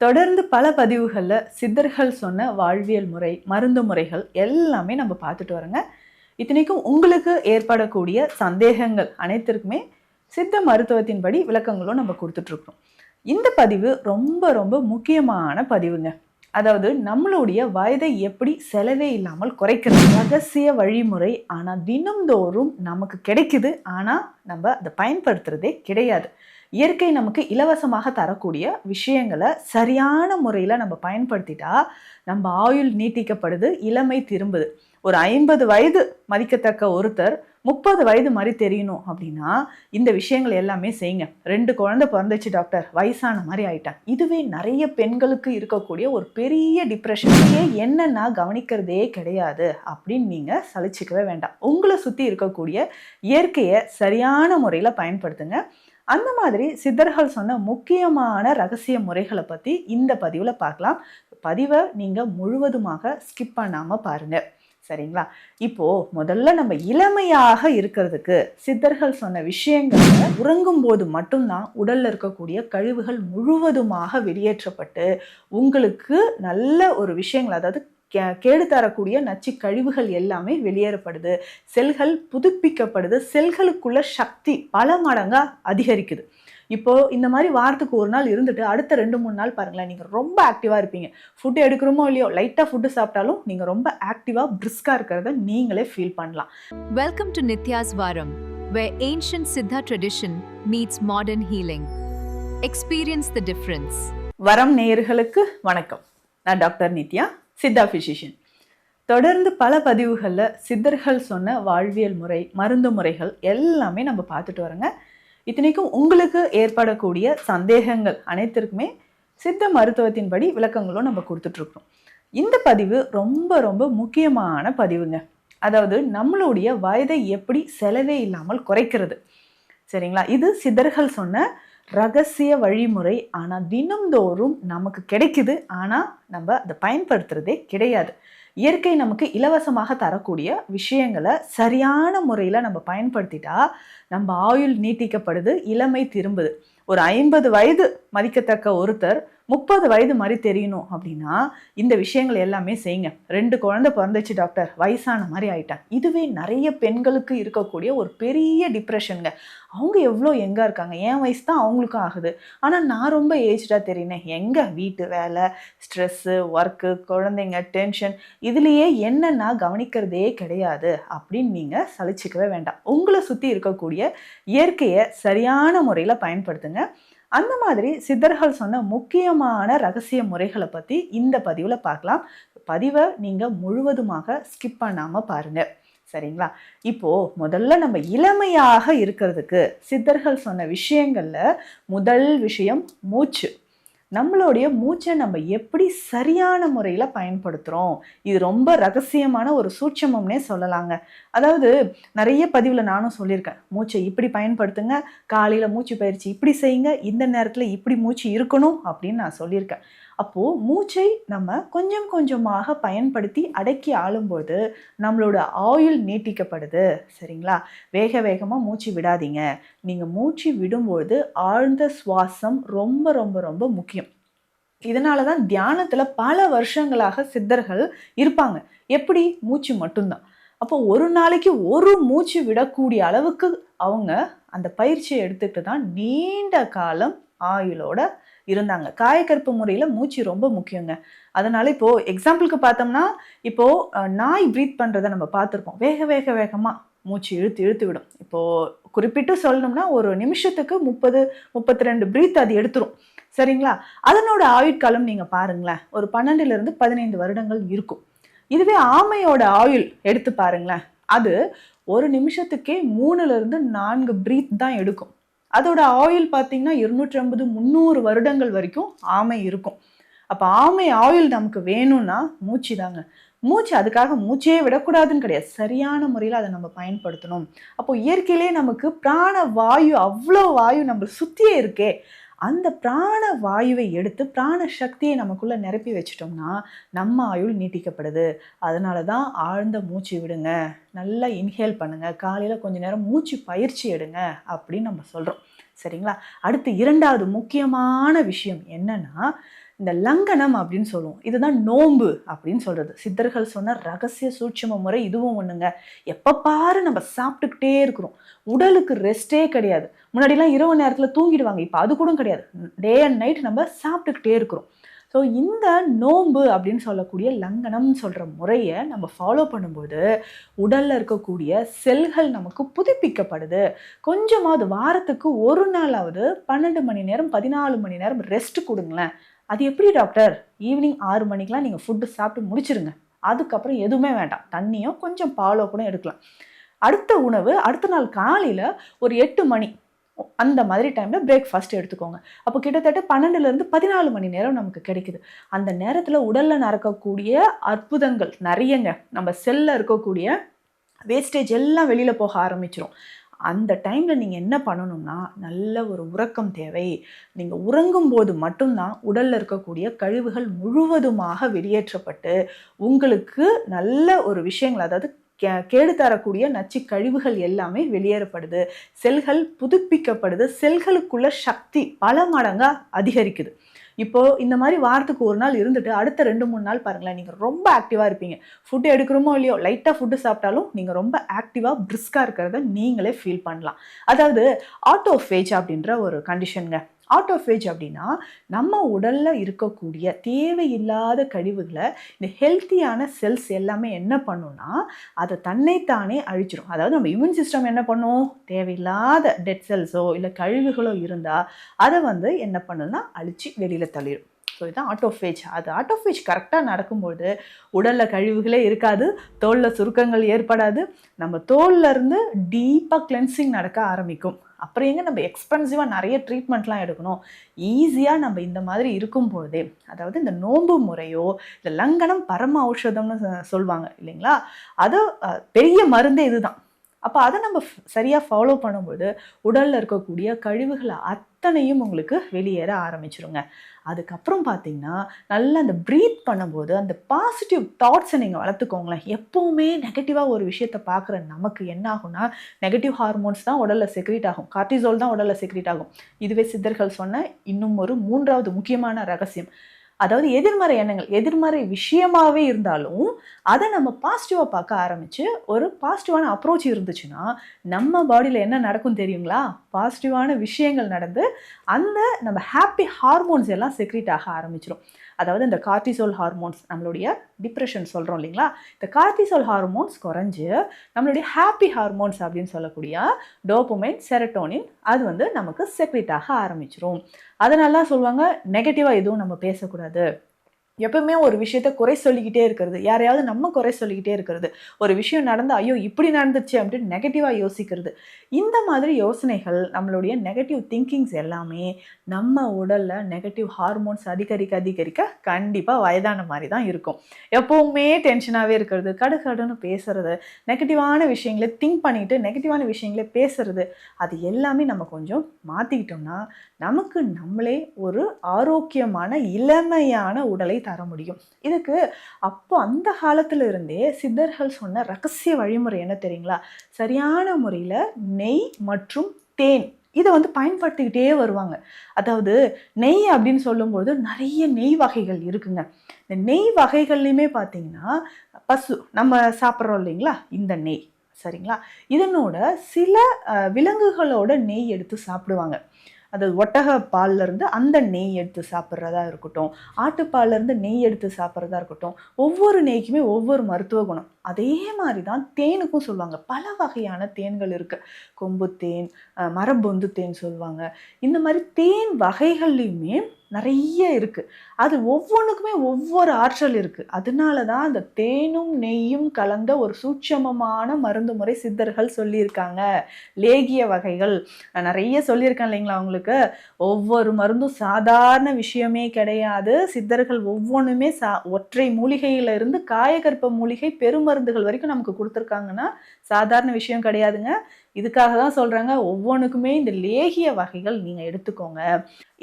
தொடர்ந்து பல பதிவுகள்ல சித்தர்கள் சொன்ன வாழ்வியல் முறை, மருந்து முறைகள் எல்லாமே நம்ம பார்த்துட்டு வரோங்க. இத்தனைக்கும் உங்களுக்கு ஏற்படக்கூடிய சந்தேகங்கள் அனைத்திற்குமே சித்த மருத்துவத்தின்படி விளக்கங்களும் நம்ம கொடுத்துட்டு இருக்கோம். இந்த பதிவு ரொம்ப ரொம்ப முக்கியமான பதிவுங்க. அதாவது நம்மளுடைய வயதை எப்படி செலவே இல்லாமல் குறைக்கிறது ரகசிய வழிமுறை. ஆனா தினம்தோறும் நமக்கு கிடைக்குது, ஆனா நம்ம அதை பயன்படுத்துறதே கிடையாது. இயற்கை நமக்கு இலவசமாக தரக்கூடிய விஷயங்களை சரியான முறையில் நம்ம பயன்படுத்திட்டா நம்ம ஆயுள் நீட்டிக்கப்படுது, இளமை திரும்புது. ஒரு 50 வயது மதிக்கத்தக்க ஒருத்தர் 30 வயது மாதிரி தெரியணும் அப்படின்னா இந்த விஷயங்கள் எல்லாமே செய்யுங்க. 2 குழந்தை பிறந்துச்சு டாக்டர், வயசான மாதிரி ஆயிட்டேன். இதுவே நிறைய பெண்களுக்கு இருக்கக்கூடிய ஒரு பெரிய டிப்ரெஷனையே என்ன நான் கவனிக்கிறதே கிடையாது அப்படின்னு நீங்கள் சலிச்சிக்கவே வேண்டாம். உங்களை சுற்றி இருக்கக்கூடிய இயற்கையை சரியான முறையில் பயன்படுத்துங்க. அந்த மாதிரி சித்தர்கள் சொன்ன முக்கியமான ரகசிய முறைகளை பற்றி இந்த பதிவில் பார்க்கலாம். பதிவை நீங்கள் முழுவதுமாக ஸ்கிப் பண்ணாமல் பாருங்கள், சரிங்களா? இப்போ முதல்ல நம்ம இளமையாக இருக்கிறதுக்கு சித்தர்கள் சொன்ன விஷயங்கள், உறங்கும் போது மட்டும்தான் உடல்ல இருக்கக்கூடிய கழிவுகள் முழுவதுமாக வெளியேற்றப்பட்டு உங்களுக்கு நல்ல ஒரு விஷயங்கள், அதாவது கேடு தரக்கூடிய நச்சு கழிவுகள் எல்லாமே வெளியேறப்படுது, செல்கள் புதுப்பிக்கப்படுது, செல்களுக்குள்ள சக்தி பல மடங்கா அதிகரிக்குது. இப்போ இந்த மாதிரி வாரத்துக்கு ஒரு நாள் இருந்துட்டு அடுத்த 2-3 நாள் பாருங்களேன், நீங்க ரொம்ப ஆக்டிவா இருப்பீங்க. ஃபுட் எடுக்கிறோமோ இல்லையோ, லைட்டா ஃபுட்டு சாப்பிட்டாலும் நீங்க ரொம்ப ஆக்டிவா பிரிஸ்கா இருக்கிறத நீங்களே ஃபீல் பண்ணலாம். Welcome to Nitya's Varam, where ancient Siddha tradition meets modern healing. Experience the difference. வரம் நேயர்களுக்கு வணக்கம். நான் டாக்டர் நித்யா, சித்தா பிசிஷியன். தொடர்ந்து பல பதிவுகளில் சித்தர்கள் சொன்ன வாழ்வியல் முறை, மருந்து முறைகள் எல்லாமே நம்ம பார்த்துட்டு வரோங்க. இத்தனைக்கும் உங்களுக்கு ஏற்படக்கூடிய சந்தேகங்கள் அனைத்திற்குமே சித்த மருத்துவத்தின்படி விளக்கங்களும் நம்ம கொடுத்துட்ருக்கோம். இந்த பதிவு ரொம்ப ரொம்ப முக்கியமான பதிவுங்க. அதாவது நம்மளுடைய வயதை எப்படி செலவே இல்லாமல் குறைக்கிறது, சரிங்களா? இது சித்தர்கள் சொன்ன ரகசிய வழிமுறை. ஆனால் தினம்தோறும் நமக்கு கிடைக்குது, ஆனால் நம்ம அதை பயன்படுத்துறதே கிடையாது. இயற்கை நமக்கு இலவசமாக தரக்கூடிய விஷயங்களை சரியான முறையில் நம்ம பயன்படுத்திட்டா நம்ம ஆயுள் நீட்டிக்கப்படுது, இளமை திரும்புது. ஒரு 50 வயது மதிக்கத்தக்க ஒருத்தர் 30 வயது மாதிரி தெரியணும் அப்படின்னா இந்த விஷயங்கள் எல்லாமே செய்யுங்க. 2 குழந்தை பிறந்துச்சு டாக்டர், வயசான மாதிரி ஆயிட்டேன். இதுவே நிறைய பெண்களுக்கு இருக்கக்கூடிய ஒரு பெரிய டிப்ரெஷனுங்க. அவங்க எவ்வளோ எங்கே இருக்காங்க, என் வயசு தான் அவங்களுக்கும் ஆகுது, ஆனால் நான் ரொம்ப ஏஜ்டாக தெரியினேன். எங்கே வீட்டு வேலை, ஸ்ட்ரெஸ்ஸு, ஒர்க்கு, குழந்தைங்க, டென்ஷன், இதுலேயே என்ன நான் கவனிக்கிறதே கிடையாது அப்படின்னு நீங்கள் சலிச்சிக்கவே வேண்டாம். உங்களை சுற்றி இருக்கக்கூடிய இயற்கையை சரியான முறையில் பயன்படுத்துங்க. அந்த மாதிரி சித்தர்கள் சொன்ன முக்கியமான ரகசிய முறைகளை பற்றி இந்த பதிவில் பார்க்கலாம். பதிவை நீங்கள் முழுவதுமாக ஸ்கிப் பண்ணாமல் பாருங்கள், சரிங்களா? இப்போ முதல்ல நம்ம இளமையாக இருக்கிறதுக்கு சித்தர்கள் சொன்ன விஷயங்கள்ல முதல் விஷயம் மூச்சு. நம்மளுடைய மூச்சை நம்ம எப்படி சரியான முறையில் பயன்படுத்துகிறோம், இது ரொம்ப ரகசியமான ஒரு சூட்சமம்னே சொல்லலாங்க. அதாவது நிறைய பதிவில் நானும் சொல்லியிருக்கேன், மூச்சை இப்படி பயன்படுத்துங்க, காலையில் மூச்சு பயிற்சி இப்படி செய்யுங்க, இந்த நேரத்தில் இப்படி மூச்சு இருக்கணும் அப்படின்னு நான் சொல்லியிருக்கேன். அப்போது மூச்சை நம்ம கொஞ்சம் கொஞ்சமாக பயன்படுத்தி அடக்கி ஆளும்போது நம்மளோட ஆயுள் நீட்டிக்கப்படுது, சரிங்களா? வேக வேகமாக மூச்சு விடாதீங்க. நீங்கள் மூச்சு விடும்போது ஆழ்ந்த சுவாசம் ரொம்ப ரொம்ப ரொம்ப முக்கியம். இதனால தான் தியானத்தில் பல வருஷங்களாக சித்தர்கள் இருப்பாங்க. எப்படி? மூச்சு மட்டும்தான். அப்போ ஒரு நாளைக்கு ஒரு மூச்சு விடக்கூடிய அளவுக்கு அவங்க அந்த பயிற்சியை எடுத்துக்கிட்டு தான் நீண்ட காலம் ஆயுளோட இருந்தாங்க. காயக்கற்பு முறையில் மூச்சு ரொம்ப முக்கியங்க. அதனால இப்போது எக்ஸாம்பிளுக்கு பார்த்தோம்னா, இப்போது நாய் ப்ரீத் பண்ணுறதை நம்ம பார்த்துருப்போம். வேக வேக வேகமாக மூச்சு இழுத்து இழுத்து விடும். இப்போது குறிப்பிட்டு சொல்லணும்னா ஒரு நிமிஷத்துக்கு 30-32 ப்ரீத் அது எடுத்துரும், சரிங்களா? அதனோட ஆயுட்காலம் நீங்கள் பாருங்களேன், ஒரு 12-15 வருடங்கள் இருக்கும். இதுவே ஆமையோட ஆயுள் எடுத்து பாருங்களேன், அது ஒரு நிமிஷத்துக்கே 3-4 ப்ரீத் தான் எடுக்கும். அதோட ஆயுள் பார்த்தீங்கன்னா 250-300 வருடங்கள் வரைக்கும் ஆமை இருக்கும். அப்போ ஆமை ஆயுள் நமக்கு வேணும்னா மூச்சு தாங்க. மூச்சு, அதுக்காக மூச்சே விடக்கூடாதுன்னு கிடையாது, சரியான முறையில் அதை நம்ம பயன்படுத்தணும். அப்போ இயற்கையிலே நமக்கு பிராண வாயு, அவ்வளோ வாயு நம்ம சுற்றியே இருக்கே, அந்த பிராண வாயுவை எடுத்து பிராண சக்தியை நமக்குள்ளே நிரப்பி வச்சிட்டோம்னா நம்ம ஆயுள் நீட்டிக்கப்படுது. அதனால தான் ஆழ்ந்த மூச்சு விடுங்க, நல்லா இன்ஹேல் பண்ணுங்கள், காலையில் கொஞ்சம் நேரம் மூச்சு பயிற்சி எடுங்க அப்படின்னு நம்ம சொல்கிறோம், சரிங்களா? அடுத்து 2வது முக்கியமான விஷயம் என்னன்னா, இந்த லங்கனம் அப்படின்னு சொல்லுவோம். இதுதான் நோன்பு அப்படின்னு சொல்றது. சித்தர்கள் சொன்ன ரகசிய சூட்சும முறை இதுவும் ஒண்ணுங்க. எப்ப பாரு நம்ம சாப்பிட்டுக்கிட்டே இருக்கிறோம். உடலுக்கு ரெஸ்டே கிடையாது. முன்னாடிலாம் இரவு நேரத்துல தூங்கிடுவாங்க. இப்ப அது கூட கிடையாது. டே அண்ட் நைட் நம்ம சாப்பிட்டுக்கிட்டே இருக்கிறோம். ஸோ இந்த நோன்பு அப்படின்னு சொல்லக்கூடிய லங்கனம்னு சொல்ற முறையை நம்ம ஃபாலோ பண்ணும்போது உடல்ல இருக்கக்கூடிய செல்கள் நமக்கு புதுப்பிக்கப்படுது. கொஞ்சமாவது வாரத்துக்கு ஒரு நாளாவது 12 மணி நேரம் 14 மணி நேரம் ரெஸ்ட் கொடுங்களேன். அது எப்படி டாக்டர்? ஈவினிங் 6 மணிக்கெலாம் நீங்கள் ஃபுட்டு சாப்பிட்டு முடிச்சிருங்க. அதுக்கப்புறம் எதுவுமே வேண்டாம். தண்ணியோ கொஞ்சம் பாலோ கூட எடுக்கலாம். அடுத்த உணவு அடுத்த நாள் காலையில் ஒரு 8 மணி அந்த மாதிரி டைமில் பிரேக்ஃபாஸ்ட் எடுத்துக்கோங்க. அப்போ கிட்டத்தட்ட 12லேருந்து 14 மணி நேரம் நமக்கு கிடைக்குது. அந்த நேரத்தில் உடலில் நடக்கக்கூடிய அற்புதங்கள் நிறையங்க. நம்ம செல்லில் இருக்கக்கூடிய வேஸ்டேஜ் எல்லாம் வெளியில் போக ஆரம்பிச்சிரும். அந்த டைமில் நீங்கள் என்ன பண்ணணும்னா, நல்ல ஒரு உறக்கம் தேவை. நீங்கள் உறங்கும் போது மட்டும்தான் உடலில் இருக்கக்கூடிய கழிவுகள் முழுவதுமாக வெளியேற்றப்பட்டு உங்களுக்கு நல்ல ஒரு விஷயங்கள், அதாவது கேடு தரக்கூடிய நச்சு கழிவுகள் எல்லாமே வெளியேறப்படுது. செல்கள் புதுப்பிக்கப்படுது. செல்களுக்குள்ள சக்தி பல மடங்கா அதிகரிக்குது. இப்போ இந்த மாதிரி வாரத்துக்கு ஒரு நாள் இருந்துட்டு அடுத்த 2-3 நாள் பாருங்களேன், நீங்கள் ரொம்ப ஆக்டிவாக இருப்பீங்க. ஃபுட்டு எடுக்கிறோமோ இல்லையோ, லைட்டாக ஃபுட்டு சாப்பிட்டாலும் நீங்கள் ரொம்ப ஆக்டிவாக பிரிஸ்காக இருக்கிறத நீங்களே ஃபீல் பண்ணலாம். அதாவது ஆட்டோஃபேஜ் அப்படின்ற ஒரு கண்டிஷனுங்க. ஆட்டோஃபேஜ் அப்படின்னா நம்ம உடலில் இருக்கக்கூடிய தேவையில்லாத கழிவுகளை இந்த ஹெல்த்தியான செல்ஸ் எல்லாமே என்ன பண்ணுன்னா, அதை தன்னைத்தானே அழிச்சிடும். அதாவது நம்ம இம்யூன் சிஸ்டம் என்ன பண்ணும், தேவையில்லாத டெட் செல்ஸோ இல்லை கழிவுகளோ இருந்தால் அதை என்ன பண்ணுன்னா அழிச்சு வெளியில் தள்ளிடும். ஸோ இதுதான் ஆட்டோஃபேஜ். அது ஆட்டோஃபேஜ் கரெக்டாக நடக்கும்போது உடலில் கழிவுகளே இருக்காது, தோலில் சுருக்கங்கள் ஏற்படாது, நம்ம தோல்லேருந்து டீப்பாக கிளென்சிங் நடக்க ஆரம்பிக்கும். அப்புறம் எங்கே நம்ம எக்ஸ்பென்சிவாக நிறைய ட்ரீட்மெண்ட்லாம் எடுக்கணும். ஈஸியாக நம்ம இந்த மாதிரி இருக்கும்போதே, அதாவது இந்த நோன்பு முறையோ இந்த லங்கனம் பரம ஔஷதம்னு சொல்லுவாங்க இல்லைங்களா, அது பெரிய மருந்தே இதுதான். அப்போ அதை நம்ம சரியாக ஃபாலோ பண்ணும்போது உடலில் இருக்கக்கூடிய கழிவுகளை அத்தனையும் உங்களுக்கு வெளியேற ஆரம்பிச்சிருங்க. அதுக்கப்புறம் பார்த்தீங்கன்னா நல்லா அந்த ப்ரீத் பண்ணும்போது அந்த பாசிட்டிவ் தாட்ஸை நீங்கள் வளர்த்துக்கோங்களேன். எப்போவுமே நெகட்டிவாக ஒரு விஷயத்தை பார்க்குற நமக்கு என்ன ஆகும்னா, நெகட்டிவ் ஹார்மோன்ஸ் தான் உடலில் செக்ரீட் ஆகும். கார்டிசோல் தான் உடலில் செக்ரீட் ஆகும். இதுவே சித்தர்கள் சொன்ன இன்னும் ஒரு 3வது முக்கியமான ரகசியம். அதாவது எதிர்மறை எண்ணங்கள், எதிர்மறை விஷயமாகவே இருந்தாலும் அதை நம்ம பாசிட்டிவாக பார்க்க ஆரம்பித்து ஒரு பாசிட்டிவான அப்ரோச் இருந்துச்சுன்னா நம்ம பாடியில் என்ன நடக்கும் தெரியுங்களா? பாசிட்டிவான விஷயங்கள் நடந்து அந்த நம்ம ஹாப்பி ஹார்மோன்ஸ் எல்லாம் செக்ரீட் ஆக ஆரம்பிச்சிடும். அதாவது இந்த கார்டிசோல் ஹார்மோன்ஸ், நம்மளுடைய டிப்ரெஷன் சொல்கிறோம் இல்லைங்களா, இந்த கார்டிசோல் ஹார்மோன்ஸ் குறைஞ்சு நம்மளுடைய ஹாப்பி ஹார்மோன்ஸ் அப்படின்னு சொல்லக்கூடிய டோபமைன், செரட்டோனின் அது நமக்கு செக்ரீட் ஆக ஆரம்பிச்சிடும். அதனால தான் சொல்லுவாங்க நெகட்டிவாக எதுவும் நம்ம பேசக்கூடாது. எப்பவுமே ஒரு விஷயத்த குறை சொல்லிக்கிட்டே இருக்கிறது, யாரையாவது நம்ம குறை சொல்லிக்கிட்டே இருக்கிறது, ஒரு விஷயம் நடந்து ஐயோ இப்படி நடந்துச்சு அப்படின்னு நெகட்டிவாக யோசிக்கிறது, இந்த மாதிரி யோசனைகள் நம்மளுடைய நெகட்டிவ் திங்கிங்ஸ் எல்லாமே நம்ம உடலில் நெகட்டிவ் ஹார்மோன்ஸ் அதிகரிக்க அதிகரிக்க கண்டிப்பாக வயதான மாதிரி தான் இருக்கும். எப்போவுமே டென்ஷனாகவே இருக்கிறது, கடுகடுன்னு பேசுறது, நெகட்டிவான விஷயங்களை திங்க் பண்ணிட்டு நெகட்டிவான விஷயங்களை பேசுறது, அது எல்லாமே நம்ம கொஞ்சம் மாற்றிக்கிட்டோம்னா நமக்கு நம்மளே ஒரு ஆரோக்கியமான இளமையான உடலை தர முடியும். இதுக்கு அப்போ அந்த காலத்துல இருந்தே சித்தர்கள் சொன்ன ரகசிய வழிமுறை என்ன தெரியுங்களா? சரியான முறையில் நெய் மற்றும் தேன் இதை பயன்படுத்திக்கிட்டே வருவாங்க. அதாவது நெய் அப்படின்னு சொல்லும்போது நிறைய நெய் வகைகள் இருக்குங்க. இந்த நெய் வகைகள்லையுமே பார்த்தீங்கன்னா பசு நம்ம சாப்பிட்றோம் இல்லைங்களா, இந்த நெய் சரிங்களா, இதனோட சில விலங்குகளோட நெய் எடுத்து சாப்பிடுவாங்க. அதாவது ஒட்டக பால்லேருந்து அந்த நெய் எடுத்து சாப்பிட்றதா இருக்கட்டும், ஆட்டுப்பால்லேருந்து நெய் எடுத்து சாப்பிட்றதா இருக்கட்டும், ஒவ்வொரு நெய்க்குமே ஒவ்வொரு மருத்துவ குணம். அதே மாதிரி தான் தேனுக்கும் சொல்லுவாங்க. பல வகையான தேன்கள் இருக்குது. கொம்பு தேன், மரப்பொந்து தேன் சொல்லுவாங்க. இந்த மாதிரி தேன் வகைகள்லையுமே நிறைய இருக்குது. அது ஒவ்வொன்றுக்குமே ஒவ்வொரு ஆற்றல் இருக்குது. அதனால தான் அந்த தேனும் நெய்யும் கலந்த ஒரு சூட்சமமான மருந்து முறை சித்தர்கள் சொல்லியிருக்காங்க. லேகிய வகைகள் நான் நிறைய சொல்லியிருக்கேன் இல்லைங்களா உங்களுக்கு. ஒவ்வொரு மருந்தும் சாதாரண விஷயமே கிடையாது. சித்தர்கள் ஒவ்வொன்றுமே ஒற்றை மூலிகையிலிருந்து காயகற்ப மூலிகை பெருமருந்துகள் வரைக்கும் நமக்கு கொடுத்துருக்காங்கன்னா சாதாரண விஷயம் கிடையாதுங்க. இதுக்காக தான் சொல்கிறாங்க ஒவ்வொன்றுக்குமே இந்த லேகிய வகைகள் நீங்கள் எடுத்துக்கோங்க.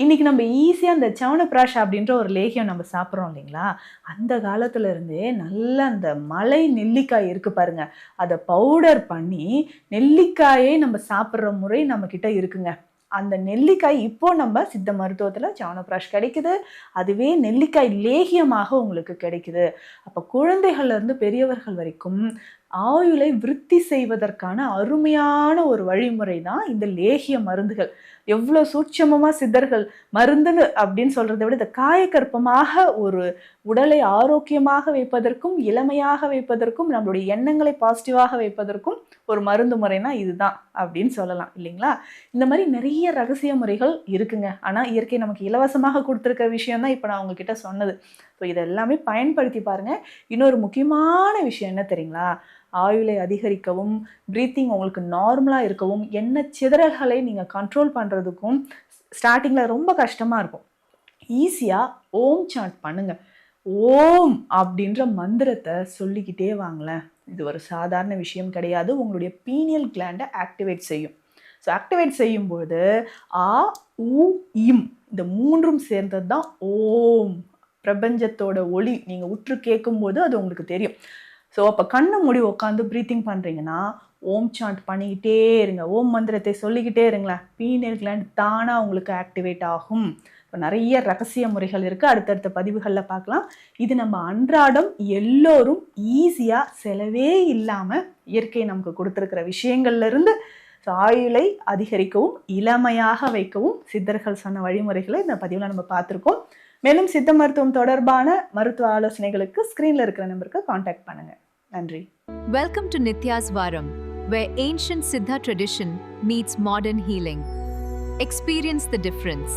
இன்றைக்கி நம்ம ஈஸியாக இந்த சவனப்பிராஷ் அப்படின்ற ஒரு லேகியம் நம்ம சாப்பிட்றோம் இல்லைங்களா, அந்த காலத்துலேருந்தே நல்ல அந்த மலை நெல்லிக்காய் இருக்குது பாருங்க, அதை பவுடர் பண்ணி நெல்லிக்காயே நம்ம சாப்பிட்ற முறை நம்மக்கிட்ட இருக்குங்க. அந்த நெல்லிக்காய் இப்போ நம்ம சித்த மருத்துவத்தில் சவனப்பிராஷ் கிடைக்குது. அதுவே நெல்லிக்காய் லேகியமாக உங்களுக்கு கிடைக்குது. அப்போ குழந்தைகள்ல இருந்து பெரியவர்கள் வரைக்கும் ஆயுளை விருத்தி செய்வதற்கான அருமையான ஒரு வழிமுறை தான் இந்த லேகிய மருந்துகள். எவ்வளோ சூட்சமமாக சித்தர்கள் மருந்துன்னு அப்படின்னு சொல்றதை விட இதை காயக்கற்பமாக ஒரு உடலை ஆரோக்கியமாக வைப்பதற்கும் இளமையாக வைப்பதற்கும் நம்மளுடைய எண்ணங்களை பாசிட்டிவாக வைப்பதற்கும் ஒரு மருந்து முறைனா இதுதான் அப்படின்னு சொல்லலாம் இல்லைங்களா? இந்த மாதிரி நிறைய ரகசிய முறைகள் இருக்குங்க. ஆனால் இயற்கை நமக்கு இலவசமாக கொடுத்துருக்க விஷயம் தான் இப்போ நான் உங்ககிட்ட சொன்னது. ஸோ இதெல்லாமே பயன்படுத்தி பாருங்க. இன்னொரு முக்கியமான விஷயம் என்ன தெரியுங்களா? ஆயுளை அதிகரிக்கவும், ப்ரீத்திங் உங்களுக்கு நார்மலாக இருக்கவும், எண்ணெய் சிதறல்களை நீங்கள் கண்ட்ரோல் பண்ணுறதுக்கும் ஸ்டார்டிங்கில் ரொம்ப கஷ்டமாக இருக்கும். ஈஸியாக ஓம் சாண்ட் பண்ணுங்க. ஓம் அப்படின்ற மந்திரத்தை சொல்லிக்கிட்டே வாங்களேன். இது ஒரு சாதாரண விஷயம் கிடையாது. உங்களுடைய பீனியல் கிளாண்டை ஆக்டிவேட் செய்யும். ஸோ ஆக்டிவேட் செய்யும்போது ஆ உ இம் இந்த மூன்றும் சேர்ந்தது தான் ஓம். பிரபஞ்சத்தோட ஒளி நீங்கள் உற்று கேட்கும்போது அது உங்களுக்கு தெரியும். ஸோ அப்போ கண்ணை மூடி உட்காந்து ப்ரீத்திங் பண்ணுறீங்கன்னா ஓம் சாண்ட் பண்ணிக்கிட்டே இருங்க. ஓம் மந்திரத்தை சொல்லிக்கிட்டே இருங்களேன். பீனியல் கிளாண்ட் தானாக உங்களுக்கு ஆக்டிவேட் ஆகும். இப்போ நிறைய ரகசிய முறைகள் இருக்குது. அடுத்தடுத்த பதிவுகளில் பார்க்கலாம். இது நம்ம அன்றாடம் எல்லோரும் ஈஸியாக செலவே இல்லாமல் இயற்கை நமக்கு கொடுத்துருக்கிற விஷயங்கள்லேருந்து ஆயுளை அதிகரிக்கவும் இளமையாக வைக்கவும் சித்தர்கள் சொன்ன வழிமுறைகளை இந்த பதிவில் நம்ம பார்த்துருக்கோம். மேலும் சித்த மருத்துவம் தொடர்பான மருத்துவ ஆலோசனைகளுக்கு ஸ்க்ரீனில் இருக்கிற நம்பருக்கு காண்டாக்ட் பண்ணுங்கள். நன்றி. Welcome to Nitya's Varam, where ancient Siddha tradition meets modern healing. Experience the difference.